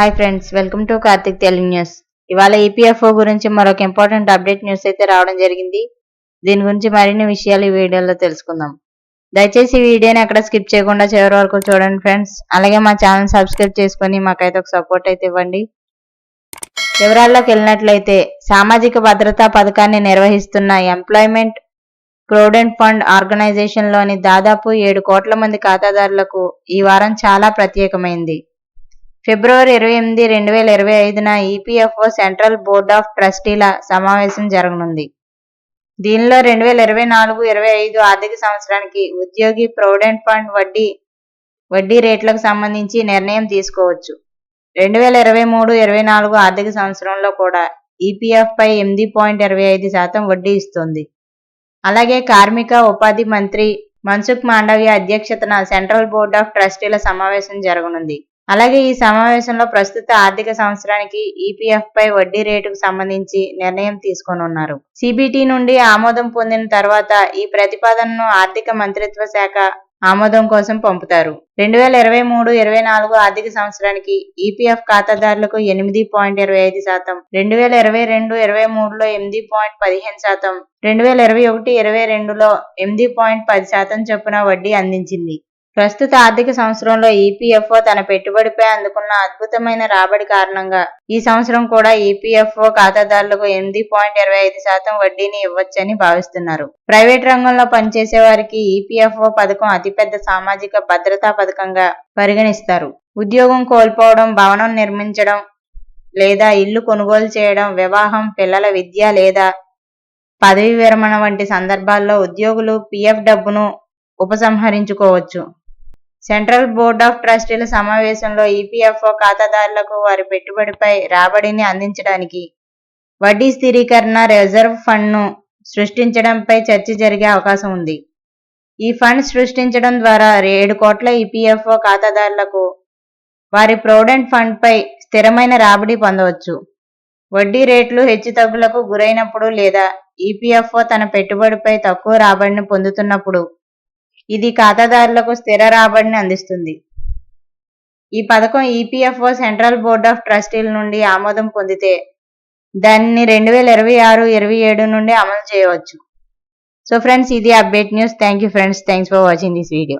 Hi friends, welcome to Karthik Telugu news. ఇవాళ EPFO గురించి మరొక ఇంపార్టెంట్ అప్డేట్ న్యూస్ అయితే రావడం జరిగింది. దీని గురించి మరిన్ని విషయాలు ఈ వీడియోలో తెలుసుకుందాం. దయచేసి ఈ వీడియోని ఎక్కడ స్కిప్ చేయకుండా చివరి వరకు చూడండి ఫ్రెండ్స్. అలాగే మా ఛానల్ సబ్స్క్రైబ్ చేసుకొని మాకైతే ఒక సపోర్ట్ అయితే ఇవ్వండి. వివరాల్లోకి వెళ్ళినట్లయితే, సామాజిక భద్రతా పథకాన్ని నిర్వహిస్తున్న ఎంప్లాయ్మెంట్ ప్రొవిడెంట్ ఫండ్ ఆర్గనైజేషన్లోని దాదాపు 7 కోట్ల మంది ఖాతాదారులకు ఈ వారం చాలా ప్రత్యేకమైంది. ఫిబ్రవరి 28, 2025న ఈపీఎఫ్ఓ సెంట్రల్ బోర్డ్ ఆఫ్ ట్రస్టీల సమావేశం జరగనుంది. దీనిలో 2024-25 ఆర్థిక సంవత్సరానికి ఉద్యోగి ప్రొవిడెంట్ ఫండ్ వడ్డీ రేట్లకు సంబంధించి నిర్ణయం తీసుకోవచ్చు. 2023-24 ఆర్థిక సంవత్సరంలో కూడా ఈపీఎఫ్ పై 8.25% వడ్డీ ఇస్తోంది. అలాగే కార్మిక ఉపాధి మంత్రి మన్సుఖ్ మాండవ్య అధ్యక్షతన సెంట్రల్ బోర్డ్ ఆఫ్ ట్రస్టీల సమావేశం జరగనుంది. అలాగే ఈ సమావేశంలో ప్రస్తుత ఆర్థిక సంవత్సరానికి ఈపీఎఫ్ పై వడ్డీ రేటుకు సంబంధించి నిర్ణయం తీసుకోనున్నారు. సిబిటి నుండి ఆమోదం పొందిన తర్వాత ఈ ప్రతిపాదనను ఆర్థిక మంత్రిత్వ శాఖ ఆమోదం కోసం పంపుతారు. 2023-24 ఆర్థిక సంవత్సరానికి ఈపీఎఫ్ ఖాతాదారులకు 8.25%, 2022-23లో 8.15%, 2021-22లో 8.10% చొప్పున వడ్డీ అందించింది. ప్రస్తుత ఆర్థిక సంవత్సరంలో ఈపీఎఫ్ఓ తన పెట్టుబడిపై అందుకున్న అద్భుతమైన రాబడి కారణంగా ఈ సంవత్సరం కూడా ఈపీఎఫ్ఓ ఖాతాదారులకు 8.25% వడ్డీని ఇవ్వొచ్చని భావిస్తున్నారు. ప్రైవేట్ రంగంలో పనిచేసే వారికి ఈపీఎఫ్ఓ పథకం అతిపెద్ద సామాజిక భద్రతా పథకంగా పరిగణిస్తారు. ఉద్యోగం కోల్పోవడం, భవనం నిర్మించడం లేదా ఇల్లు కొనుగోలు చేయడం, వివాహం, పిల్లల విద్య లేదా పదవీ విరమణ వంటి సందర్భాల్లో ఉద్యోగులు పీఎఫ్ డబ్బును ఉపసంహరించుకోవచ్చు. సెంట్రల్ బోర్డ్ ఆఫ్ ట్రస్టీల సమావేశంలో ఈపీఎఫ్ఓ ఖాతాదారులకు వారి పెట్టుబడిపై రాబడిని అందించడానికి వడ్డీ స్థిరీకరణ రిజర్వ్ ఫండ్ను సృష్టించడంపై చర్చ జరిగే అవకాశం ఉంది. ఈ ఫండ్ సృష్టించడం ద్వారా 7 కోట్ల ఈపీఎఫ్ఓ ఖాతాదారులకు వారి ప్రొవిడెంట్ ఫండ్పై స్థిరమైన రాబడి పొందవచ్చు. వడ్డీ రేట్లు హెచ్చుతగ్గులకు గురైనప్పుడు లేదా ఈపీఎఫ్ఓ తన పెట్టుబడిపై తక్కువ రాబడిని పొందుతున్నప్పుడు ఇది ఖాతాదారులకు స్థిర రాబడిని అందిస్తుంది. ఈ పథకం ఈపీఎఫ్ఓ సెంట్రల్ బోర్డ్ ఆఫ్ ట్రస్టీల నుండి ఆమోదం పొందితే దానిని 2026-27 నుండి అమలు చేయవచ్చు. సో ఫ్రెండ్స్, ఇది update news. Thank you friends. Thanks for watching this video.